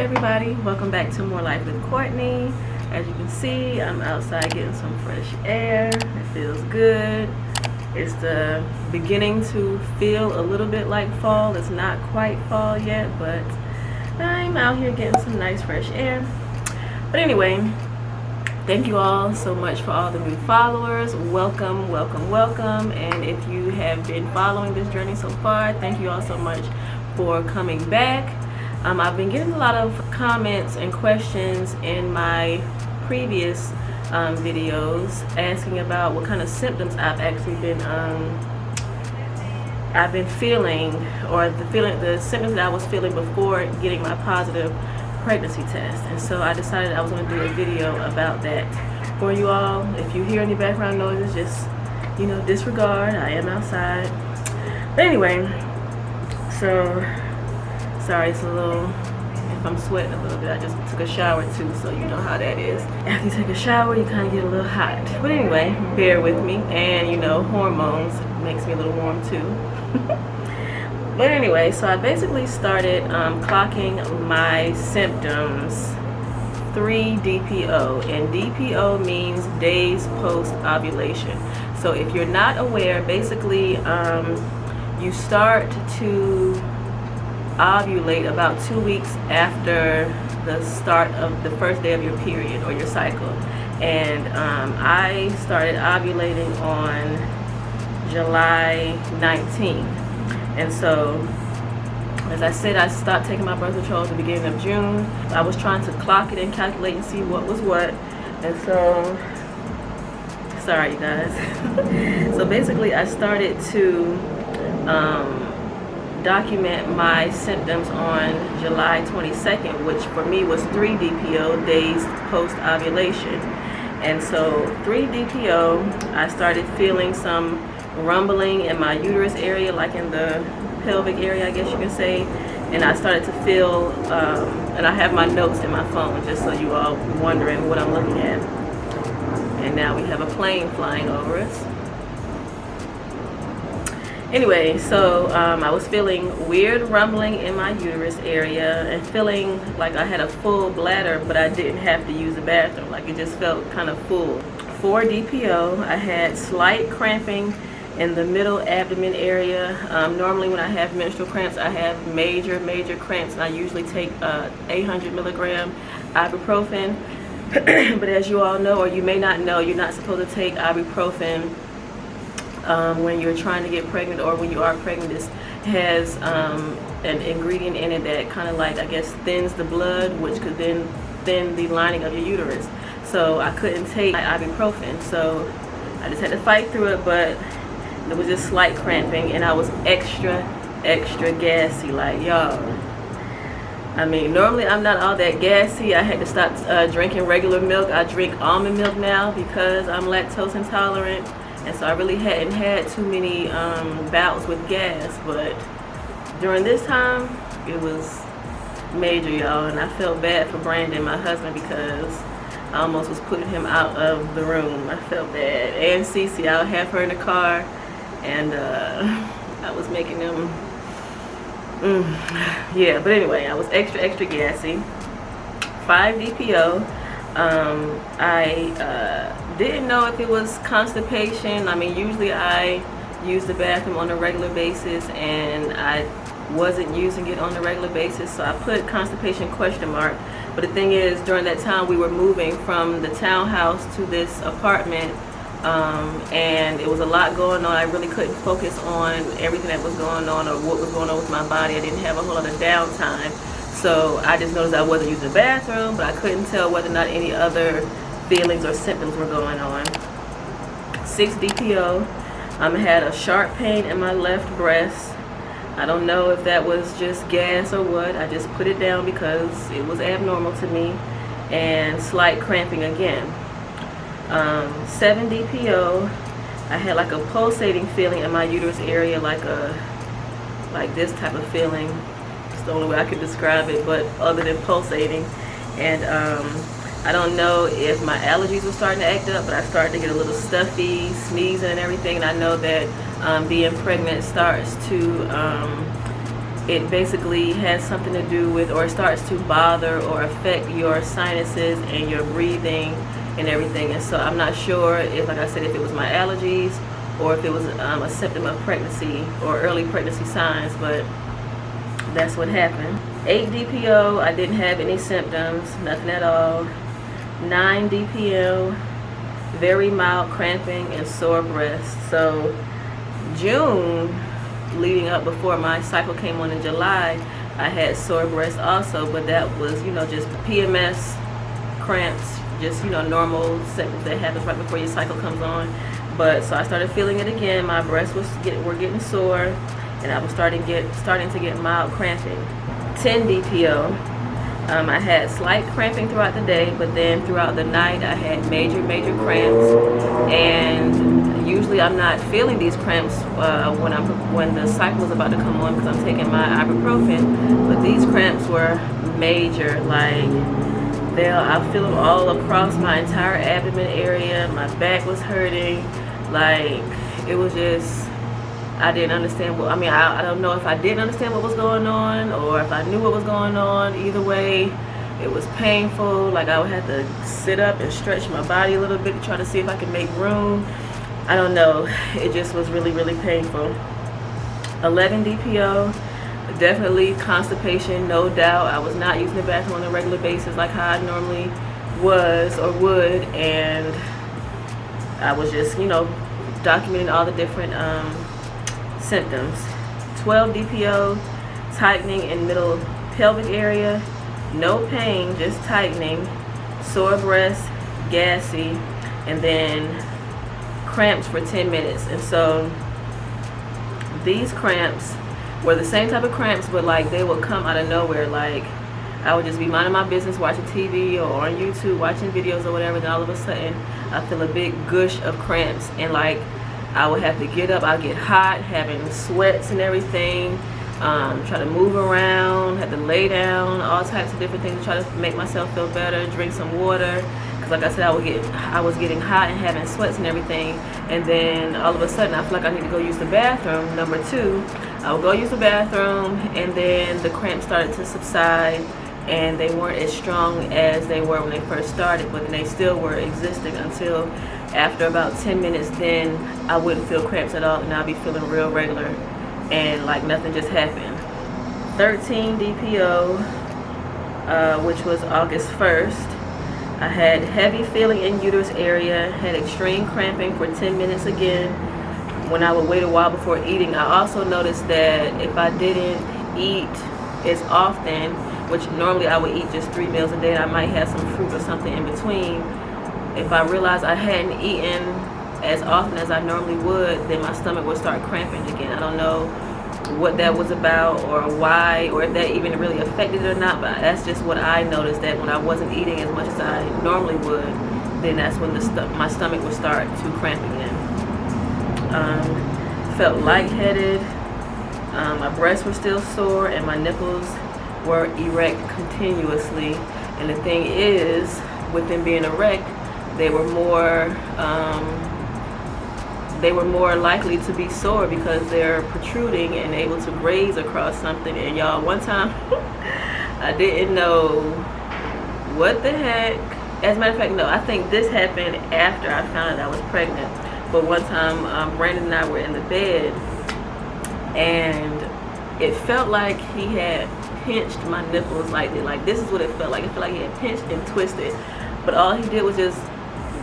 everybody, welcome back to More Life with Courtney. As you can see, I'm outside getting some fresh air. It feels good. It's beginning to feel a little bit like fall. It's not quite fall yet, but I'm out here getting some nice fresh air. But anyway, thank you all so much for all the new followers. Welcome, welcome, welcome. And if you have been following this journey so far, thank you all so much for coming back. I've been getting a lot of comments and questions in my previous videos asking about what kind of symptoms I've actually been feeling, or the symptoms that I was feeling before getting my positive pregnancy test. And so I decided I was going to do a video about that for you all. If you hear any background noises, just disregard. I am outside. But anyway, so sorry, it's a little, if I'm sweating a little bit, I just took a shower too, so you know how that is. After you take a shower, you kind of get a little hot. But anyway, bear with me. And hormones makes me a little warm too. But anyway, so I basically started clocking my symptoms 3 DPO, and DPO means days post ovulation. So if you're not aware, basically you start to ovulate about 2 weeks after the start of the first day of your period or your cycle. And I started ovulating on July 19th. And so, as I said, I stopped taking my birth control at the beginning of June. I was trying to clock it and calculate and see what was what. And so, sorry you guys. So basically I started to document my symptoms on July 22nd, which for me was 3 DPO, days post ovulation. And so 3 DPO, I started feeling some rumbling in my uterus area, like in the pelvic area, I guess you can say. And I started to feel, and I have my notes in my phone, just so you all wondering what I'm looking at. And now we have a plane flying over us. Anyway, so I was feeling weird rumbling in my uterus area and feeling like I had a full bladder, but I didn't have to use the bathroom. Like it just felt kind of full. 4 DPO, I had slight cramping in the middle abdomen area. Normally when I have menstrual cramps, I have major cramps, and I usually take 800 milligram ibuprofen. But as you all know, or you may not know, you're not supposed to take ibuprofen when you're trying to get pregnant, or when you are pregnant. This has an ingredient in it that kind of, like, I guess, thins the blood, which could then thin the lining of your uterus. So I couldn't take ibuprofen, so I just had to fight through it. But it was just slight cramping, and I was extra gassy, like, y'all. I mean, normally I'm not all that gassy. I had to stop drinking regular milk. I drink almond milk now because I'm lactose intolerant. And so I really hadn't had too many bouts with gas, but during this time, it was major, y'all. And I felt bad for Brandon, my husband, because I almost was putting him out of the room. I felt bad. And Cece, I would have her in the car, and I was making them, yeah. But anyway, I was extra gassy. 5 DPO. I didn't know if it was constipation. I mean, usually I use the bathroom on a regular basis, and I wasn't using it on a regular basis, so I put constipation question mark. But the thing is, during that time we were moving from the townhouse to this apartment, and it was a lot going on. I really couldn't focus on everything that was going on or what was going on with my body. I didn't have a whole lot of downtime. So I just noticed I wasn't using the bathroom, but I couldn't tell whether or not any other feelings or symptoms were going on. 6 DPO, I had a sharp pain in my left breast. I don't know if that was just gas or what. I just put it down because it was abnormal to me. And slight cramping again. 7 DPO, I had like a pulsating feeling in my uterus area, like this type of feeling. The only way I could describe it, but other than pulsating. And I don't know if my allergies were starting to act up, but I started to get a little stuffy, sneezing and everything. And I know that being pregnant starts to, it basically basically has something to do with, or starts to bother or affect your sinuses and your breathing and everything. And so I'm not sure if, like I said, if it was my allergies or if it was a symptom of pregnancy or early pregnancy signs, but that's what happened. 8 DPO, I didn't have any symptoms, nothing at all. 9 DPO, very mild cramping and sore breasts. So June, leading up before my cycle came on in July, I had sore breasts also, but that was, you know, just PMS cramps, just, you know, normal symptoms that happens right before your cycle comes on. But so I started feeling it again. My breasts were getting sore, and I was starting to get mild cramping. 10 DPO. I had slight cramping throughout the day, but then throughout the night I had major cramps. And usually I'm not feeling these cramps when the cycle is about to come on, because I'm taking my ibuprofen. But these cramps were major. Like, I feel them all across my entire abdomen area. My back was hurting. Like, it was just, I didn't understand what, I don't know if I didn't understand what was going on or if I knew what was going on. Either way, it was painful. Like, I would have to sit up and stretch my body a little bit to try to see if I could make room. I don't know. It just was really painful. 11 DPO, definitely constipation, no doubt. I was not using the bathroom on a regular basis like how I normally was or would, and I was just, you know, documenting all the different symptoms. 12 DPO, tightening in middle pelvic area, no pain, just tightening, sore breast, gassy, and then cramps for 10 minutes. And so these cramps were the same type of cramps, but like they would come out of nowhere. Like, I would just be minding my business, watching TV or on YouTube, watching videos or whatever, then all of a sudden I feel a big gush of cramps, and like I would have to get up. I'd get hot, having sweats and everything, try to move around, had to lay down, all types of different things to try to make myself feel better, drink some water, because like I said, I was getting hot and having sweats and everything. And then all of a sudden I feel like I need to go use the bathroom. Number 2, I would go use the bathroom, and then the cramps started to subside, and they weren't as strong as they were when they first started, but they still were existing until after about 10 minutes. Then I wouldn't feel cramps at all, and I'd be feeling real regular, and like nothing just happened. 13 DPO, which was August 1st. I had heavy feeling in uterus area, had extreme cramping for 10 minutes again when I would wait a while before eating. I also noticed that if I didn't eat as often, which normally I would eat just 3 meals a day, and I might have some fruit or something in between. If I realized I hadn't eaten as often as I normally would, then my stomach would start cramping again. I don't know what that was about or why, or if that even really affected it or not, but that's just what I noticed, that when I wasn't eating as much as I normally would, then that's when my stomach would start to cramp again. Felt lightheaded. My breasts were still sore, and my nipples were erect continuously. And the thing is, with them being erect, they were more likely to be sore because they're protruding and able to graze across something. And y'all, one time I didn't know what the heck. As a matter of fact, no, I think this happened after I found out I was pregnant. But one time Brandon and I were in the bed, and it felt like he had pinched my nipples lightly. Like, this is what it felt like. It felt like he had pinched and twisted, but all he did was just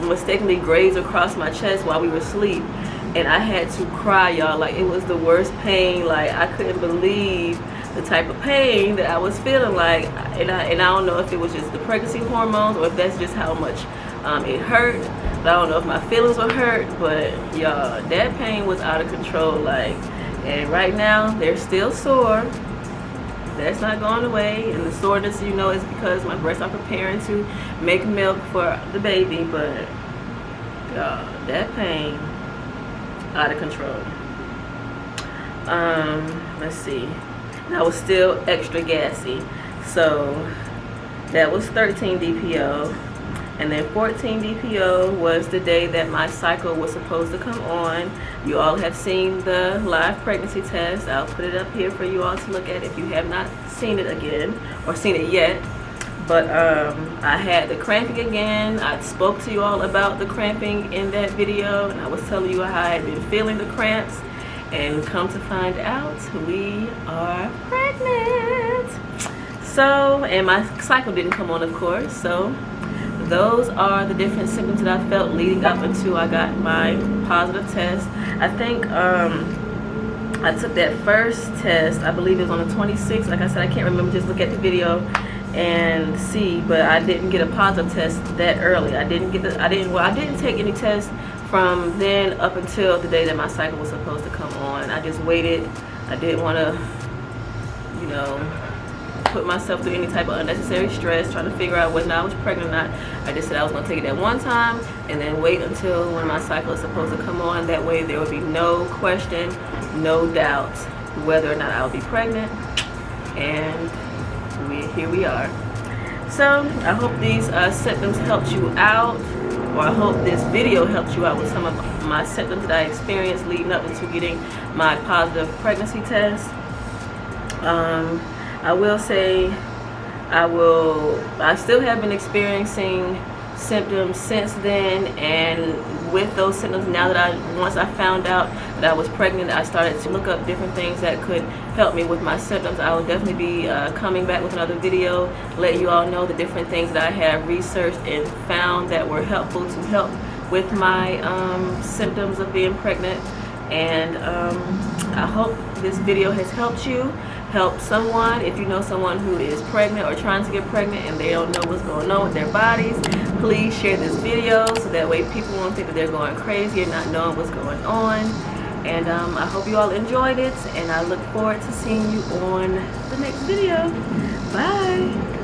mistakenly graze across my chest while we were asleep. And I had to cry, y'all. Like, it was the worst pain. Like, I couldn't believe the type of pain that I was feeling. Like, and I don't know if it was just the pregnancy hormones or if that's just how much it hurt. But I don't know if my feelings were hurt, but y'all, that pain was out of control. Like, and right now they're still sore. That's not going away, and the soreness, you know, is because my breasts are preparing to make milk for the baby. But that pain, out of control. Let's see. And I was still extra gassy. So that was 13 DPO. And then 14 DPO was the day that my cycle was supposed to come on. You all have seen the live pregnancy test. I'll put it up here for you all to look at if you have not seen it again or seen it yet. But I had the cramping again. I spoke to you all about the cramping in that video, and I was telling you how I had been feeling the cramps. And come to find out, we are pregnant. So, and my cycle didn't come on, of course. So those are the different symptoms that I felt leading up until I got my positive test. I think I took that first test, I believe it was on the 26th. Like I said, I can't remember, just look at the video and see, but I didn't get a positive test that early. I didn't take any tests from then up until the day that my cycle was supposed to come on. I just waited. I didn't want to, you know, put myself through any type of unnecessary stress trying to figure out whether I was pregnant or not. I just said I was going to take it at one time and then wait until when my cycle is supposed to come on. That way there would be no question, no doubt whether or not I would be pregnant. And here we are. So I hope these symptoms helped you out, or I hope this video helped you out with some of my symptoms that I experienced leading up into getting my positive pregnancy test. I will say I still have been experiencing symptoms since then, and with those symptoms, now that once I found out that I was pregnant, I started to look up different things that could help me with my symptoms. I will definitely be coming back with another video, letting you all know the different things that I have researched and found that were helpful to help with my symptoms of being pregnant. And I hope this video has helped you, help someone. If you know someone who is pregnant or trying to get pregnant and they don't know what's going on with their bodies, please share this video so that way people won't think that they're going crazy and not knowing what's going on. And I hope you all enjoyed it, and I look forward to seeing you on the next video. Bye.